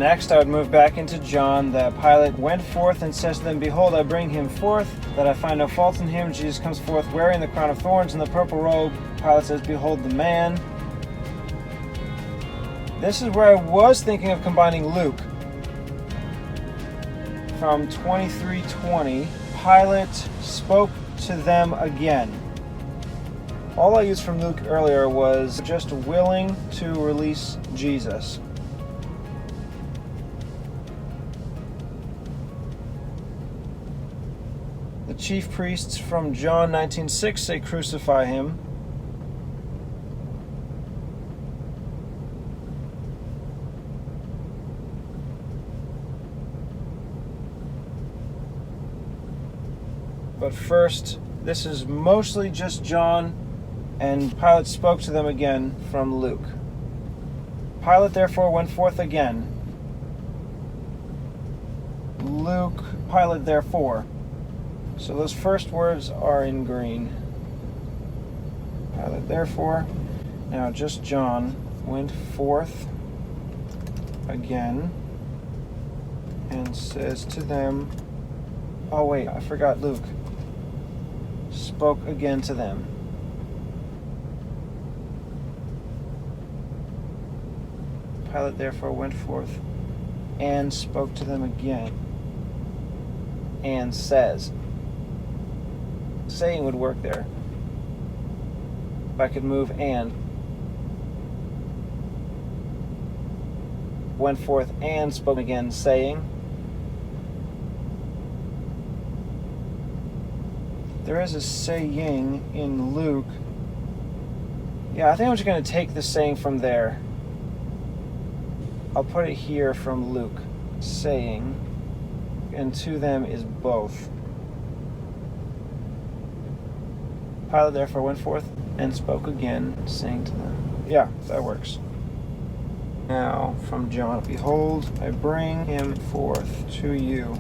Next, I would move back into John, that Pilate went forth and says to them, Behold, I bring him forth, that I find no fault in him. Jesus comes forth wearing the crown of thorns and the purple robe. Pilate says, Behold the man. This is where I was thinking of combining Luke. From 23:20, Pilate spoke to them again. All I used from Luke earlier was just willing to release Jesus. The chief priests from John 19:6 say, Crucify him. But first, this is mostly just John, and Pilate spoke to them again from Luke. Pilate therefore went forth again. Luke, Pilate therefore. So those first words are in green. Pilate therefore. Now just John went forth again and says to them, oh wait, I forgot Luke. Spoke again to them. Pilate therefore went forth and spoke to them again and says. Saying would work there. If I could move and. Went forth and spoke again, saying. There is a saying in Luke. Yeah, I think I'm just going to take the saying from there. I'll put it here from Luke. Saying. And to them is both. Pilate therefore went forth and spoke again, saying to them. Yeah, that works. Now from John, Behold, I bring him forth to you,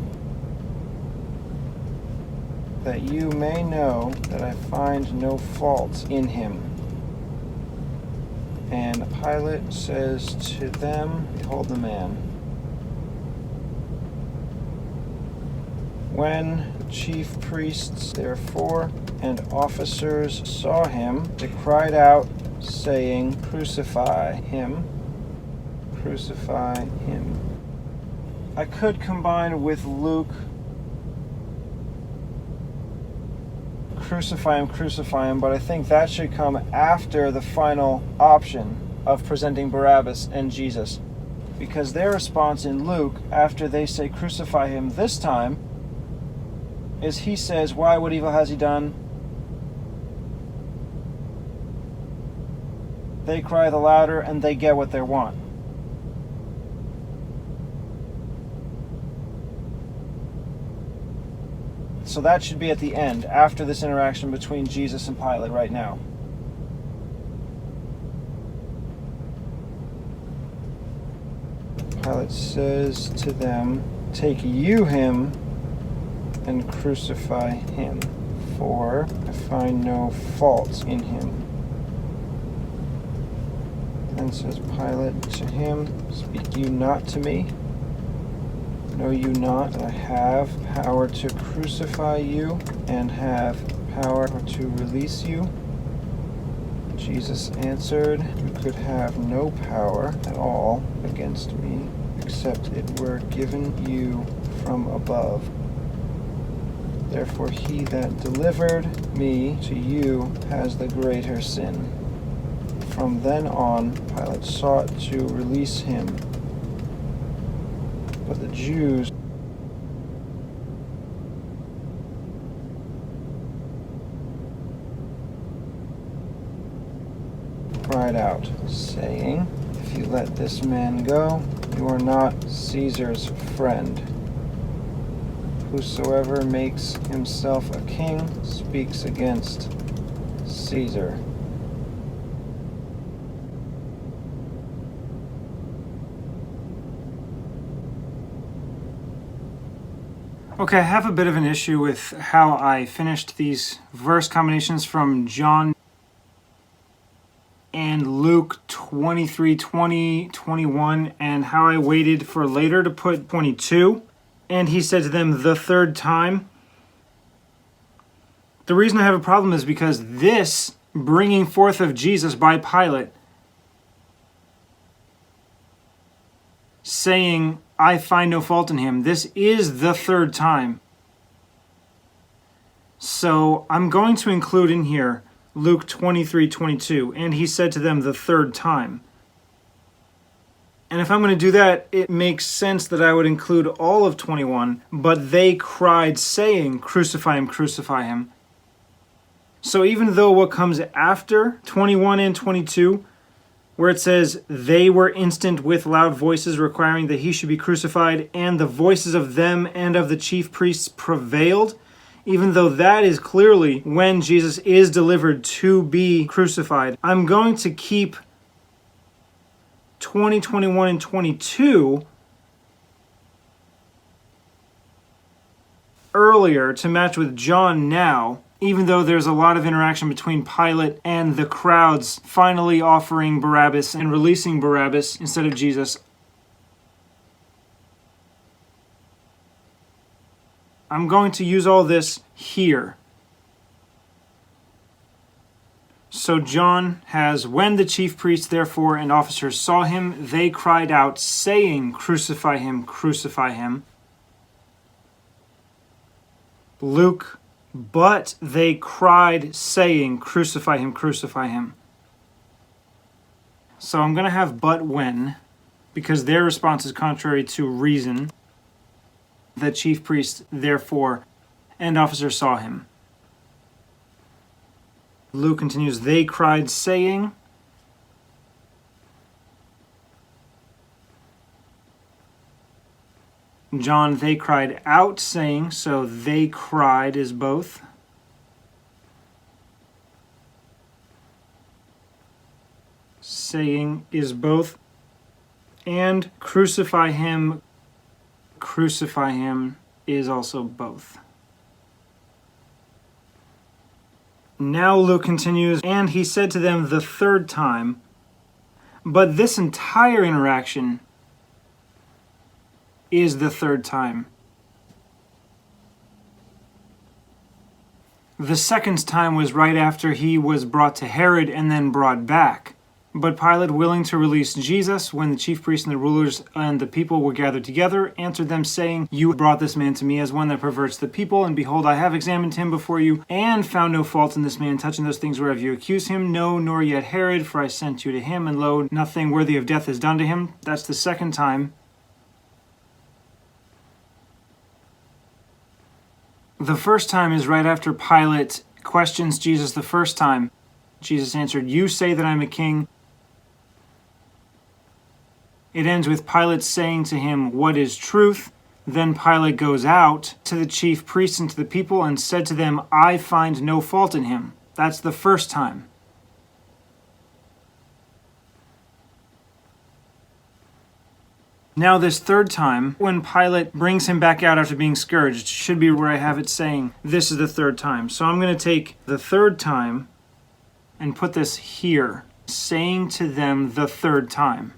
that you may know that I find no fault in him. And Pilate says to them, Behold the man. When the chief priests, therefore, and officers saw him, they cried out, saying, Crucify him. Crucify him. I could combine with Luke, crucify him, but I think that should come after the final option of presenting Barabbas and Jesus. Because their response in Luke, after they say crucify him this time, is he says, why, what evil has he done? They cry the louder and they get what they want. So that should be at the end, after this interaction between Jesus and Pilate right now. Pilate says to them, Take you him and crucify him, for I find no fault in him. Then says Pilate to him, Speak you not to me? Know you not that I have power to crucify you and have power to release you? Jesus answered, You could have no power at all against me, except it were given you from above. Therefore he that delivered me to you has the greater sin. From then on, Pilate sought to release him. But the Jews cried out, saying, If you let this man go, you are not Caesar's friend. Whosoever makes himself a king speaks against Caesar. Okay, I have a bit of an issue with how I finished these verse combinations from John and Luke 20. 23, 20, 21, and how I waited for later to put 22. And he said to them the third time. The reason I have a problem is because this bringing forth of Jesus by Pilate, saying, I find no fault in him, this is the third time. So I'm going to include in here Luke 23:22, and he said to them the third time. And if I'm going to do that, it makes sense that I would include all of 21, but they cried saying, crucify him, crucify him. So even though what comes after 21 and 22, where it says, they were instant with loud voices requiring that he should be crucified, and the voices of them and of the chief priests prevailed, even though that is clearly when Jesus is delivered to be crucified, I'm going to keep 20, 21, and 22 earlier to match with John now, even though there's a lot of interaction between Pilate and the crowds finally offering Barabbas and releasing Barabbas instead of Jesus. I'm going to use all this here. So John has, when the chief priests therefore and officers saw him, they cried out, saying, crucify him, crucify him. Luke, but they cried, saying, crucify him, crucify him. So I'm going to have but when, because their response is contrary to reason. The chief priests, therefore, and officers saw him. Luke continues, they cried, saying. John, they cried out, saying, so they cried is both. Saying is both. And crucify him is also both. Now Luke continues, and he said to them the third time, but this entire interaction is the third time. The second time was right after he was brought to Herod and then brought back. But Pilate, willing to release Jesus, when the chief priests and the rulers and the people were gathered together, answered them, saying, you brought this man to me as one that perverts the people, and behold, I have examined him before you, and found no fault in this man touching those things whereof you accuse him. No, nor yet Herod, for I sent you to him, and lo, nothing worthy of death is done to him. That's the second time. The first time is right after Pilate questions Jesus the first time. Jesus answered, you say that I'm a king. It ends with Pilate saying to him, what is truth? Then Pilate goes out to the chief priests and to the people and said to them, I find no fault in him. That's the first time. Now this third time, when Pilate brings him back out after being scourged, should be where I have it saying, this is the third time. So I'm going to take the third time and put this here, saying to them the third time.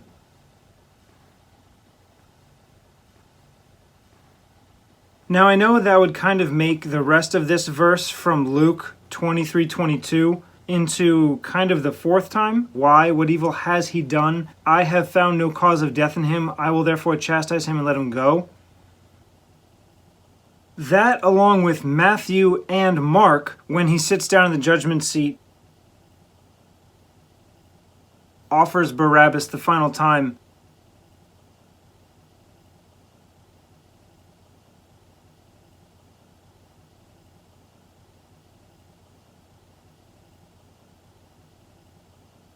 Now I know that would kind of make the rest of this verse from Luke 23:22 into kind of the fourth time. Why? What evil has he done? I have found no cause of death in him. I will therefore chastise him and let him go. That, along with Matthew and Mark, when he sits down in the judgment seat, offers Barabbas the final time.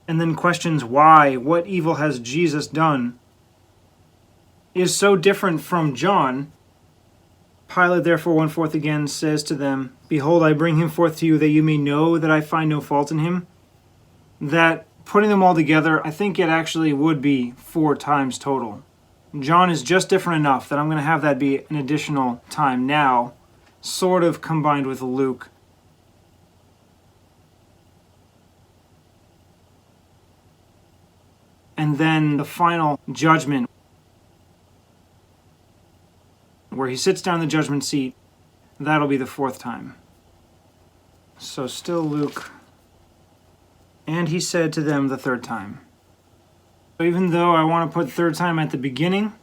And then questions why, what evil has Jesus done, is so different from John. Pilate therefore went forth again, says to them, behold, I bring him forth to you, that you may know that I find no fault in him. That, putting them all together, I think it actually would be 4 times total. John is just different enough that I'm going to have that be an additional time now, sort of combined with Luke. then the final judgment, where he sits down in the judgment seat, that'll be the fourth time. So still Luke. And he said to them the third time. So even though I want to put third time at the beginning,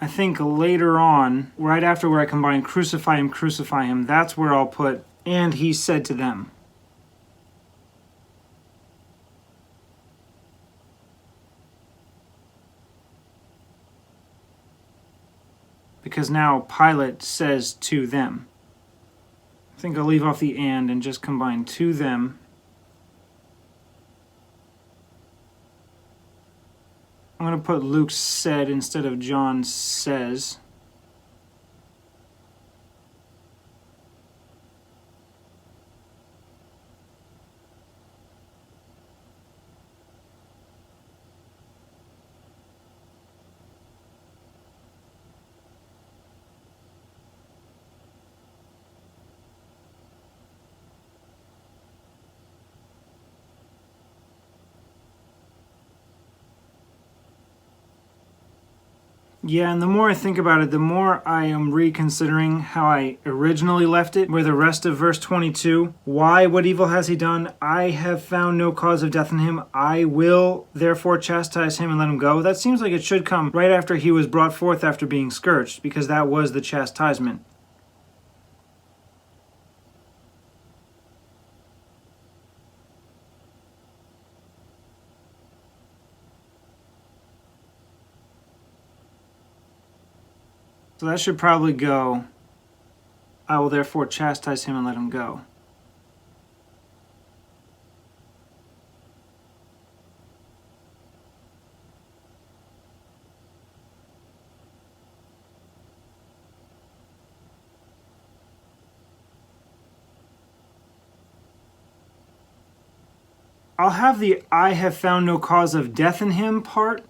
I think later on, right after where I combine crucify him, that's where I'll put, and he said to them. Because now Pilate says to them. I think I'll leave off the and just combine to them. I'm going to put Luke said instead of John says. Yeah, and the more I think about it, the more I am reconsidering how I originally left it, where the rest of verse 22, why, what evil has he done? I have found no cause of death in him. I will therefore chastise him and let him go. That seems like it should come right after he was brought forth after being scourged, because that was the chastisement. So that should probably go, I will therefore chastise him and let him go. I'll have the I have found no cause of death in him part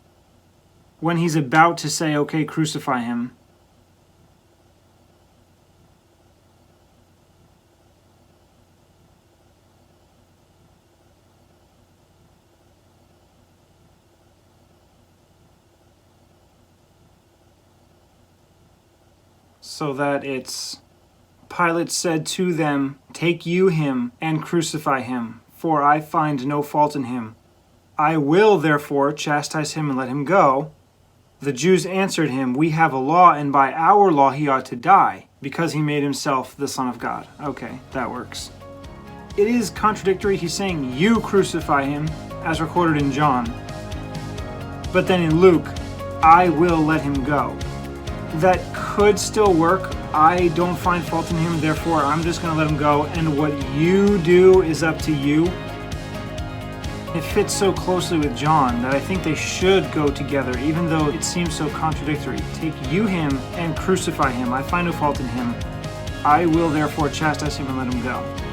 when he's about to say, okay, crucify him. So that it's, Pilate said to them, take you him and crucify him, for I find no fault in him. I will therefore chastise him and let him go. The Jews answered him, we have a law, and by our law he ought to die, because he made himself the Son of God. Okay, that works. It is contradictory. He's saying you crucify him, as recorded in John. But then in Luke, I will let him go. That could still work. I don't find fault in him, therefore I'm just going to let him go, and what you do is up to you. It fits so closely with John that I think they should go together, even though it seems so contradictory. Take you him and crucify him. I find no fault in him. I will therefore chastise him and let him go.